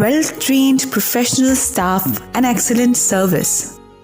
Well trained professional staff and excellent service.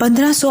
1500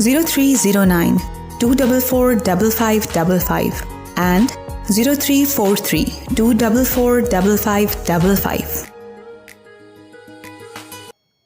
0309 244 5555 and 0343 244 5555।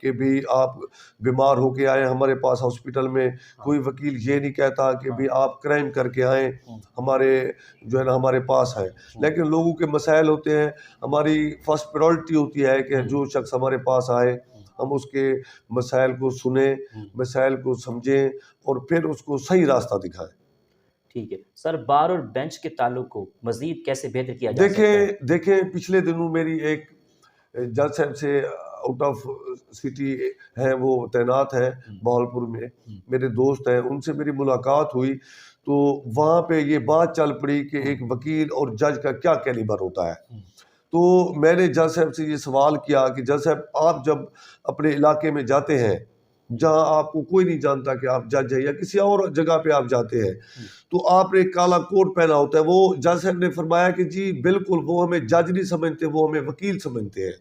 کہ بھی آپ بیمار ہو کے آئیں ہمارے پاس ہاسپٹل میں، کوئی وکیل یہ نہیں کہتا کہ بھی آپ کرائم کر کے آئیں ہمارے جو ہے نا ہمارے پاس ہے، لیکن لوگوں کے مسائل ہوتے ہیں، ہماری فرسٹ پریورٹی ہوتی ہے کہ جو شخص ہمارے پاس آئے ہم اس کے مسائل کو سنیں، مسائل کو سمجھیں اور پھر اس کو صحیح راستہ دکھائیں۔ ٹھیک ہے سر، بار اور بینچ کے تعلق کو مزید کیسے بہتر کیا جا سکتا ہے؟ دیکھیں پچھلے دنوں میری ایک جج صاحب سے آؤٹ آف سٹی ہیں، وہ تعینات ہیں بہاولپور میں، میرے دوست ہیں، ان سے میری ملاقات ہوئی تو وہاں پہ یہ بات چل پڑی کہ ایک وکیل اور جج کا کیا کیلیبر ہوتا ہے۔ تو میں نے جج صاحب سے یہ سوال کیا کہ جج صاحب آپ جب اپنے علاقے میں جاتے ہیں جہاں آپ کو کوئی نہیں جانتا کہ آپ جج ہیں یا کسی اور جگہ پہ آپ جاتے ہیں تو آپ نے ایک کالا کوٹ پہنا ہوتا ہے، وہ جج صاحب نے فرمایا کہ جی بالکل وہ ہمیں جج نہیں سمجھتے، وہ ہمیں وکیل سمجھتے ہیں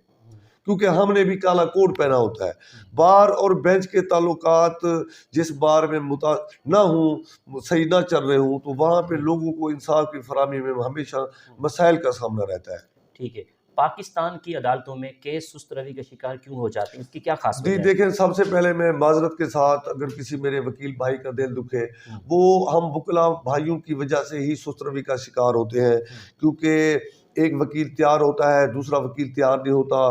کیونکہ ہم نے بھی کالا کوٹ پہنا ہوتا ہے۔ بار اور بینچ کے تعلقات جس بار میں نہ ہوں، صحیح نہ چل رہے ہوں تو وہاں پہ لوگوں کو انصاف کی فراہمی میں ہمیشہ مسائل کا سامنا رہتا ہے۔ ٹھیک ہے، پاکستان کی عدالتوں میں کیس سست روی کا شکار کیوں ہو جاتے ہیں، اس کی کیا خاص وجہ جی ہے؟ دیکھیں، سب سے پہلے میں معذرت کے ساتھ اگر کسی میرے وکیل بھائی کا دل دکھے، وہ ہم وکلا بھائیوں کی وجہ سے ہی سست روی کا شکار ہوتے ہیں، کیونکہ ایک وکیل تیار ہوتا ہے دوسرا وکیل تیار نہیں ہوتا،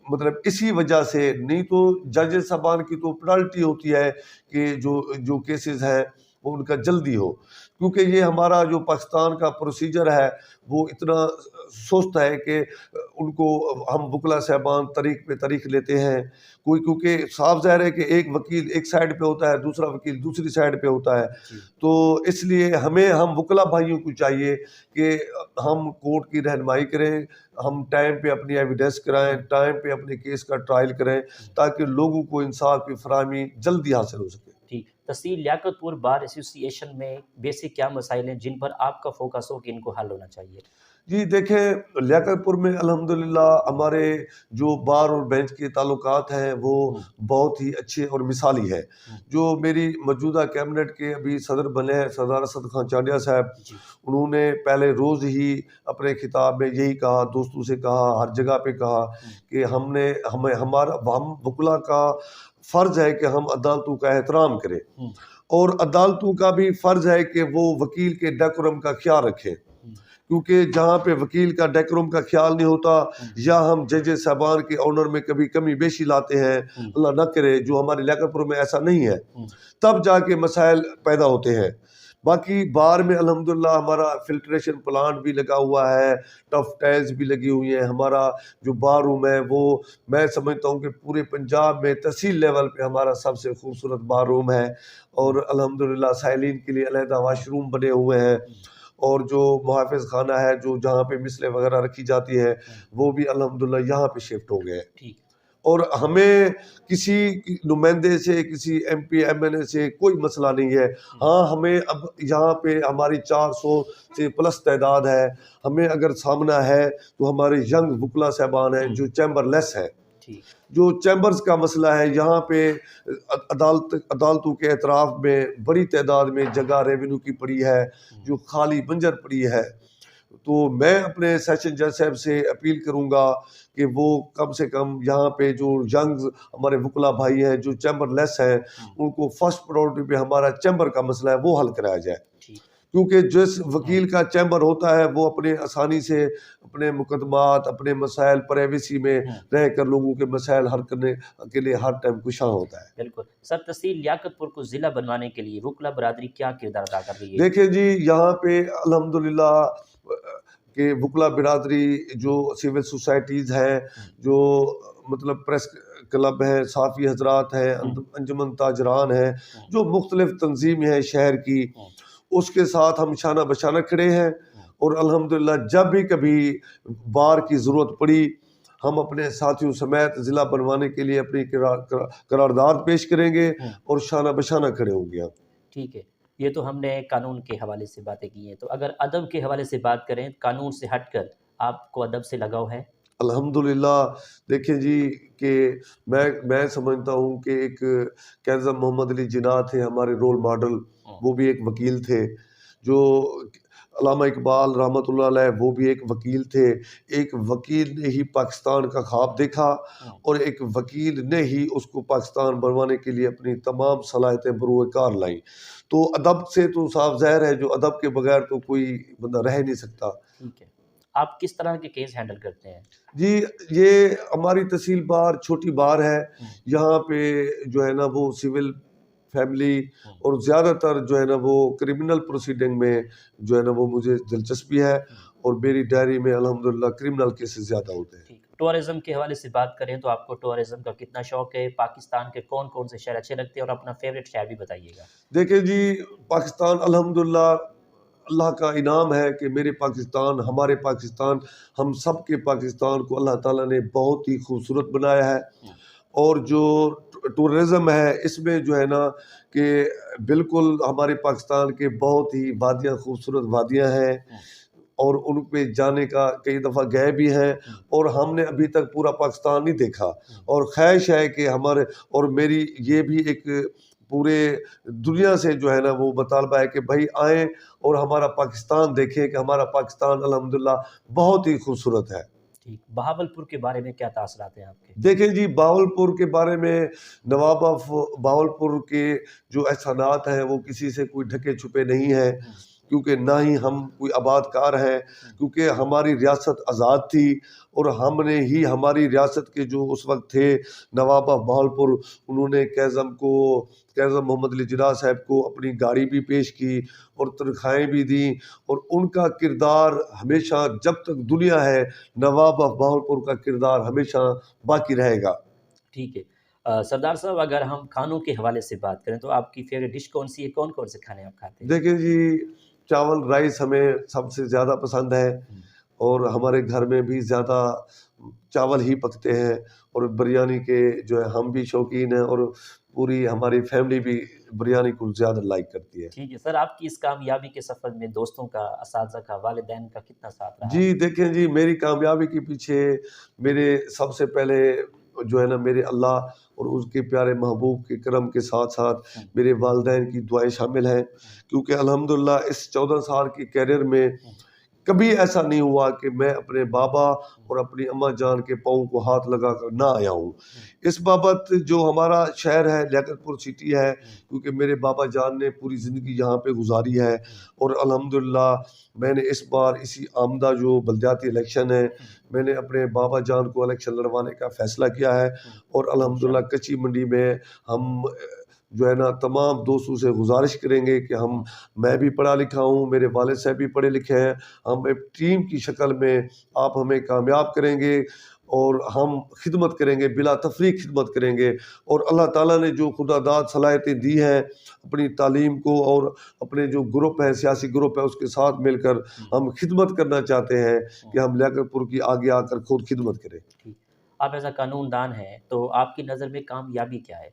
مطلب اسی وجہ سے، نہیں تو جج صاحبان کی تو پرائرٹی ہوتی ہے کہ جو کیسز ہیں وہ ان کا جلدی ہو، کیونکہ یہ ہمارا جو پاکستان کا پروسیجر ہے وہ اتنا سست ہے کہ ان کو ہم وکلا صاحبان طریق پہ طریق لیتے ہیں، کوئی کیونکہ صاف ظاہر ہے کہ ایک وکیل ایک سائڈ پہ ہوتا ہے دوسرا وکیل دوسری سائڈ پہ ہوتا ہے، تو اس لیے ہم وکلا بھائیوں کو چاہیے کہ ہم کورٹ کی رہنمائی کریں، ہم ٹائم پہ اپنی ایویڈنس کرائیں، ٹائم پہ اپنے کیس کا ٹرائل کریں تاکہ لوگوں کو انصاف کی فراہمی جلدی حاصل ہو سکے۔ ٹھیک، تحصیل لیاقت پور بار ایسوسی ایشن میں بیسک کیا مسائل ہیں جن پر آپ کا فوکس ہو کہ ان کو حل ہونا چاہیے؟ جی دیکھیں، لیاقت پور میں الحمدللہ ہمارے جو بار اور بینچ کے تعلقات ہیں وہ بہت ہی اچھے اور مثالی ہیں۔ جو میری موجودہ کیبنٹ کے ابھی صدر بنے ہیں سردار اسد خان چانڈیا صاحب، انہوں نے پہلے روز ہی اپنے خطاب میں یہی کہا، دوستوں سے کہا، ہر جگہ پہ کہا کہ ہم وکلا کا فرض ہے کہ ہم عدالتوں کا احترام کریں اور عدالتوں کا بھی فرض ہے کہ وہ وکیل کے ڈیکورم کا خیال رکھیں، کیونکہ جہاں پہ وکیل کا ڈیکورم کا خیال نہیں ہوتا یا ہم ججز صاحبان کے آنر میں کبھی کمی بیشی لاتے ہیں، اللہ نہ کرے، جو ہمارے لیاقت پور میں ایسا نہیں ہے، تب جا کے مسائل پیدا ہوتے ہیں۔ باقی بار میں الحمدللہ ہمارا فلٹریشن پلانٹ بھی لگا ہوا ہے، ٹف ٹائلز بھی لگی ہوئی ہیں، ہمارا جو بار روم ہے وہ میں سمجھتا ہوں کہ پورے پنجاب میں تحصیل لیول پہ ہمارا سب سے خوبصورت بار روم ہے، اور الحمدللہ سائلین کے لیے علیحدہ واش روم بنے ہوئے ہیں، اور جو محافظ خانہ ہے جو جہاں پہ مثلیں وغیرہ رکھی جاتی ہے وہ بھی الحمدللہ یہاں پہ شفٹ ہو گئے ہیں۔ اور ہمیں کسی نمائندے سے، کسی ایم پی ایم این اے سے کوئی مسئلہ نہیں ہے، ہاں ہمیں اب یہاں پہ ہماری 400 سے پلس تعداد ہے، ہمیں اگر سامنا ہے تو ہمارے ینگ وکلا صاحبان ہیں جو چیمبر لیس ہیں، جو چیمبرز کا مسئلہ ہے، یہاں پہ عدالتوں کے اطراف میں بڑی تعداد میں جگہ ریونیو کی پڑی ہے جو خالی بنجر پڑی ہے، تو میں اپنے سیشن جج صاحب سے اپیل کروں گا کہ وہ کم سے کم یہاں پہ جو ینگ ہمارے وکلا بھائی ہیں جو چیمبر لیس ہیں ان کو فرسٹ پرائورٹی پہ ہمارا چیمبر کا مسئلہ ہے وہ حل کرایا جائے، کیونکہ جس وکیل کا چیمبر ہوتا ہے وہ اپنے آسانی سے اپنے مقدمات، اپنے مسائل پرائیویسی میں رہ کر لوگوں کے مسائل حل کرنے کے لیے ہر ٹائم کوشاں ہوتا ہے۔ بالکل سر، تحصیل لیاقت پور کو ضلع بنوانے کے لیے وکلا برادری کیا کردار ادا کر رہی ہے؟ دیکھیں جی، یہاں پہ الحمدللہ کہ وکلا برادری جو سول سوسائٹیز ہیں، جو مطلب پریس کلب ہیں، صحافی حضرات ہیں، انجمن تاجران ہیں، جو مختلف تنظیم ہیں شہر کی، اس کے ساتھ ہم شانہ بشانہ کھڑے ہیں، اور الحمدللہ جب بھی کبھی بار کی ضرورت پڑی ہم اپنے ساتھیوں سمیت ضلع بنوانے کے لیے اپنی قرارداد پیش کریں گے اور شانہ بشانہ کھڑے ہوں گے۔ ٹھیک ہے، یہ تو ہم نے قانون کے حوالے سے باتیں کی ہیں، تو اگر ادب کے حوالے سے بات کریں، قانون سے ہٹ کر آپ کو ادب سے لگاؤ ہے؟ الحمدللہ دیکھیں جی کہ میں سمجھتا ہوں کہ ایک قائد محمد علی جناح تھے ہمارے رول ماڈل، وہ بھی ایک وکیل تھے جو علامہ اقبال رحمۃ اللہ علیہ وہ بھی ایک وکیل تھے. ایک وکیل نے ہی پاکستان کا خواب دیکھا اور ایک وکیل نے ہی اس کو پاکستان بنوانے کے لیے اپنی تمام صلاحیتیں بروئے کار لائیں. تو ادب سے تو صاف ظاہر ہے جو ادب کے بغیر تو کوئی بندہ رہ نہیں سکتا. ٹھیک ہے، آپ کس طرح کے کیس ہینڈل کرتے ہیں؟ جی یہ ہماری تحصیل بار چھوٹی بار ہے. یہاں پہ جو ہے نا وہ سول فیملی اور زیادہ تر جو ہے نا وہ کرمنل پروسیڈنگ میں جو ہے نا وہ مجھے دلچسپی ہے اور میری ڈائری میں الحمدللہ کرمنل کیسز زیادہ ہوتے ہیں. ٹورزم کے حوالے سے بات کریں تو آپ کو ٹورزم کا کتنا شوق ہے؟ پاکستان کے کون کون سے شہر اچھے لگتے ہیں اور اپنا فیوریٹ شہر بھی بتائیے گا. دیکھیں جی پاکستان الحمدللہ اللہ کا انعام ہے کہ میرے پاکستان ہمارے پاکستان ہم سب کے پاکستان کو اللہ تعالیٰ نے بہت ہی خوبصورت بنایا ہے. اور جو ٹورزم ہے اس میں جو ہے نا کہ بالکل ہمارے پاکستان کے بہت ہی وادیاں خوبصورت وادیاں ہیں اور ان پہ جانے کا کئی دفعہ گئے بھی ہیں اور ہم نے ابھی تک پورا پاکستان نہیں دیکھا. اور خواہش ہے کہ ہمارے اور میری یہ بھی ایک پورے دنیا سے جو ہے نا وہ مطالبہ ہے کہ بھائی آئیں اور ہمارا پاکستان دیکھیں کہ ہمارا پاکستان الحمدللہ بہت ہی خوبصورت ہے. ٹھیک، بہاولپور کے بارے میں کیا تاثرات ہیں آپ کے؟ دیکھیں جی بہاولپور کے بارے میں نواب آف بہاولپور کے جو احسانات ہیں وہ کسی سے کوئی ڈھکے چھپے نہیں ہیں کیونکہ نہ ہی ہم کوئی آباد کار ہیں کیونکہ ہماری ریاست آزاد تھی اور ہم نے ہی ہماری ریاست کے جو اس وقت تھے نواب آف بہاولپور انہوں نے کیزم محمد علی جناح صاحب کو اپنی گاڑی بھی پیش کی اور تنخواہیں بھی دیں اور ان کا کردار ہمیشہ جب تک دنیا ہے نواب آف بہاولپور کا کردار ہمیشہ باقی رہے گا. ٹھیک ہے سردار صاحب، اگر ہم کھانوں کے حوالے سے بات کریں تو آپ کی فیوریٹ ڈش کون سی ہے؟ کون کون سے کھانے آپ کھاتے ہیں؟ دیکھیں جی چاول رائس ہمیں سب سے زیادہ پسند ہے اور ہمارے گھر میں بھی زیادہ چاول ہی پکتے ہیں اور بریانی کے جو ہے ہم بھی شوقین ہیں اور پوری ہماری فیملی بھی بریانی کو زیادہ لائک کرتی ہے. ٹھیک ہے سر، آپ کی اس کامیابی کے سفر میں دوستوں کا، اساتذہ کا، والدین کا کتنا ساتھ رہا؟ جی دیکھیں جی میری کامیابی کے پیچھے میرے سب سے پہلے جو ہے نا میرے اللہ اور اس کے پیارے محبوب کے کرم کے ساتھ ساتھ میرے والدین کی دعائیں شامل ہیں کیونکہ الحمدللہ اس 14 سال کی کیریئر میں کبھی ایسا نہیں ہوا کہ میں اپنے بابا اور اپنی اماں جان کے پاؤں کو ہاتھ لگا کر نہ آیا ہوں. اس بابت جو ہمارا شہر ہے لیاقت پور سٹی ہے کیونکہ میرے بابا جان نے پوری زندگی یہاں پہ گزاری ہے اور الحمدللہ میں نے اس بار اسی آمدہ جو بلدیاتی الیکشن ہے میں نے اپنے بابا جان کو الیکشن لڑوانے کا فیصلہ کیا ہے اور الحمدللہ کچی منڈی میں ہم جو ہے نا تمام دوستوں سے گزارش کریں گے کہ میں بھی پڑھا لکھا ہوں، میرے والد صاحب بھی پڑھے لکھے ہیں، ہم ایک ٹیم کی شکل میں آپ ہمیں کامیاب کریں گے اور ہم خدمت کریں گے، بلا تفریق خدمت کریں گے. اور اللہ تعالیٰ نے جو خدا داد صلاحیتیں دی ہیں اپنی تعلیم کو اور اپنے جو گروپ ہے سیاسی گروپ ہے اس کے ساتھ مل کر ہم خدمت کرنا چاہتے ہیں کہ ہم لیاقت پور کی آگے آ کر خود خدمت کریں. آپ ایسا قانون دان ہیں تو آپ کی نظر میں کامیابی کیا ہے؟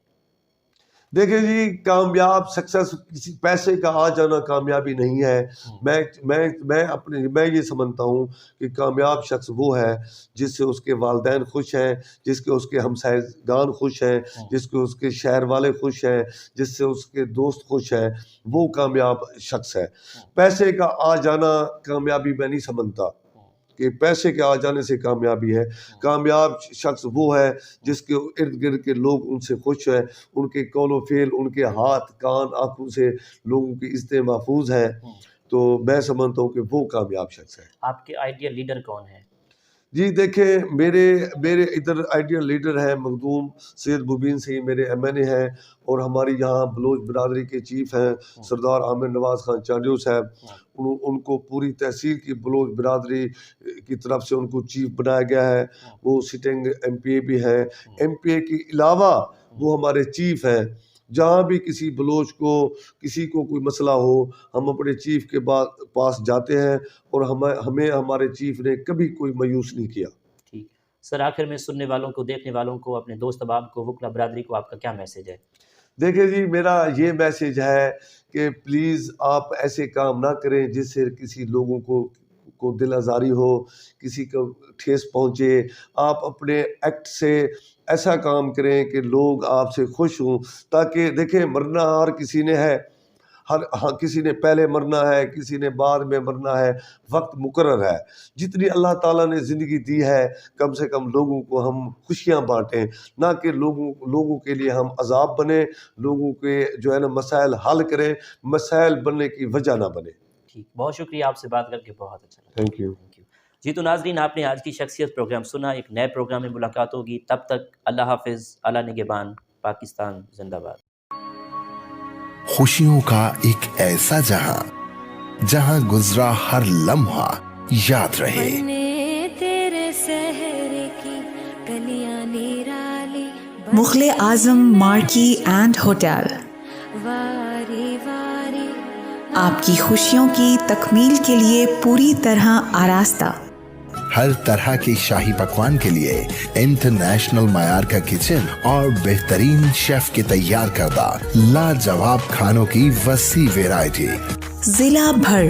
دیکھیں جی کامیاب سکسیس کسی پیسے کا آ جانا کامیابی نہیں ہے. میں یہ سمجھتا ہوں کہ کامیاب شخص وہ ہے جس سے اس کے والدین خوش ہیں، جس کے اس کے ہمسائے گان خوش ہیں، جس کے اس کے شہر والے خوش ہیں، جس سے اس کے دوست خوش ہیں، وہ کامیاب شخص ہے. پیسے کا آ جانا کامیابی میں نہیں سمجھتا کہ پیسے کے آ جانے سے کامیابی ہے. کامیاب شخص وہ ہے جس کے ارد گرد کے لوگ ان سے خوش ہیں، ان کے قول و فعل، ان کے ہاتھ کان آنکھوں سے لوگوں کی عزتیں محفوظ ہیں. تو میں سمجھتا ہوں کہ وہ کامیاب شخص ہے. آپ کے آئیڈیل لیڈر کون ہیں؟ جی دیکھیں میرے ادھر آئیڈیل لیڈر ہیں مخدوم سید مبین سے میرے ایم این اے ہیں اور ہماری یہاں بلوچ برادری کے چیف ہیں سردار عامر نواز خان چانڈیو صاحب. ان کو پوری تحصیل کی بلوچ برادری کی طرف سے ان کو چیف بنایا گیا ہے. وہ سٹنگ ایم پی اے بھی ہے. ایم پی اے کے علاوہ وہ ہمارے چیف ہیں. جہاں بھی کسی بلوچ کو کسی کو کوئی مسئلہ ہو ہم اپنے چیف کے پاس جاتے ہیں اور ہمیں ہمارے چیف نے کبھی کوئی مایوس نہیں کیا. ٹھیک سر، آخر میں سننے والوں کو، دیکھنے والوں کو، اپنے دوست احباب کو، وکلا برادری کو آپ کا کیا میسیج ہے؟ دیکھیں جی میرا یہ میسیج ہے کہ پلیز آپ ایسے کام نہ کریں جس سے کسی لوگوں کو دل آزاری ہو، کسی کو ٹھیس پہنچے. آپ اپنے ایکٹ سے ایسا کام کریں کہ لوگ آپ سے خوش ہوں. تاکہ دیکھیں مرنا ہر کسی نے ہے، ہاں کسی نے پہلے مرنا ہے، کسی نے بعد میں مرنا ہے، وقت مقرر ہے. جتنی اللہ تعالیٰ نے زندگی دی ہے کم سے کم لوگوں کو ہم خوشیاں بانٹیں، نہ کہ لوگوں کے لیے ہم عذاب بنیں، لوگوں کے جو ہے نا مسائل حل کریں، مسائل بننے کی وجہ نہ بنے. ٹھیک، بہت شکریہ، آپ سے بات کر کے بہت اچھا لگا. Thank you. جی تو ناظرین، آپ نے آج کی شخصیت پروگرام سنا. ایک نئے پروگرام میں ملاقات ہوگی، تب تک اللہ حافظ. اللہ نگہبان. پاکستان زندہ باد. خوشیوں کا ایک ایسا جہاں گزرا ہر لمحہ یاد رہے. بنے تیرے سحر کی کلیاں نرالی، مغل اعظم مارکی اینڈ ہوٹل واری واری آپ کی خوشیوں کی تکمیل کے لیے پوری طرح آراستہ. ہر طرح کے شاہی پکوان کے لیے انٹرنیشنل معیار کا کچن اور بہترین شیف کے تیار کردہ لاجواب کھانوں کی وسیع ویرائٹی. ضلع بھر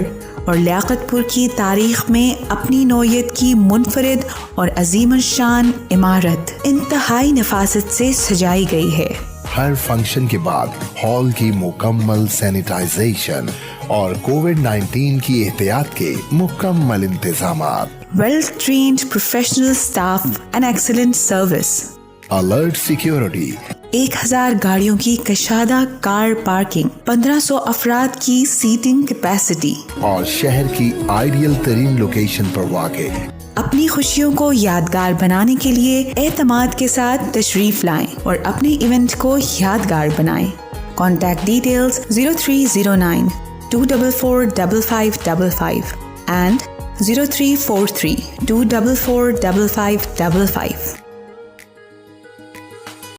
اور لیاقت پور کی تاریخ میں اپنی نوعیت کی منفرد اور عظیم الشان عمارت انتہائی نفاست سے سجائی گئی ہے. ہر فنکشن کے بعد ہال کی مکمل سینیٹائزیشن اور کووڈ-19 کی احتیاط کے مکمل انتظامات. Well trained professional staff and excellent service. Alert security. 1000 گاڑیوں کی کشادہ کار پارکنگ، 1500 افراد کی سیٹنگ کیپیسٹی اور شہر کی آئیڈیل ترین لوکیشن پر واقع. اپنی خوشیوں کو یادگار بنانے کے لیے اعتماد کے ساتھ تشریف لائیں اور اپنے ایونٹ کو یادگار بنائیں. Contact details 0309 244 5555 and 0343 244 5555.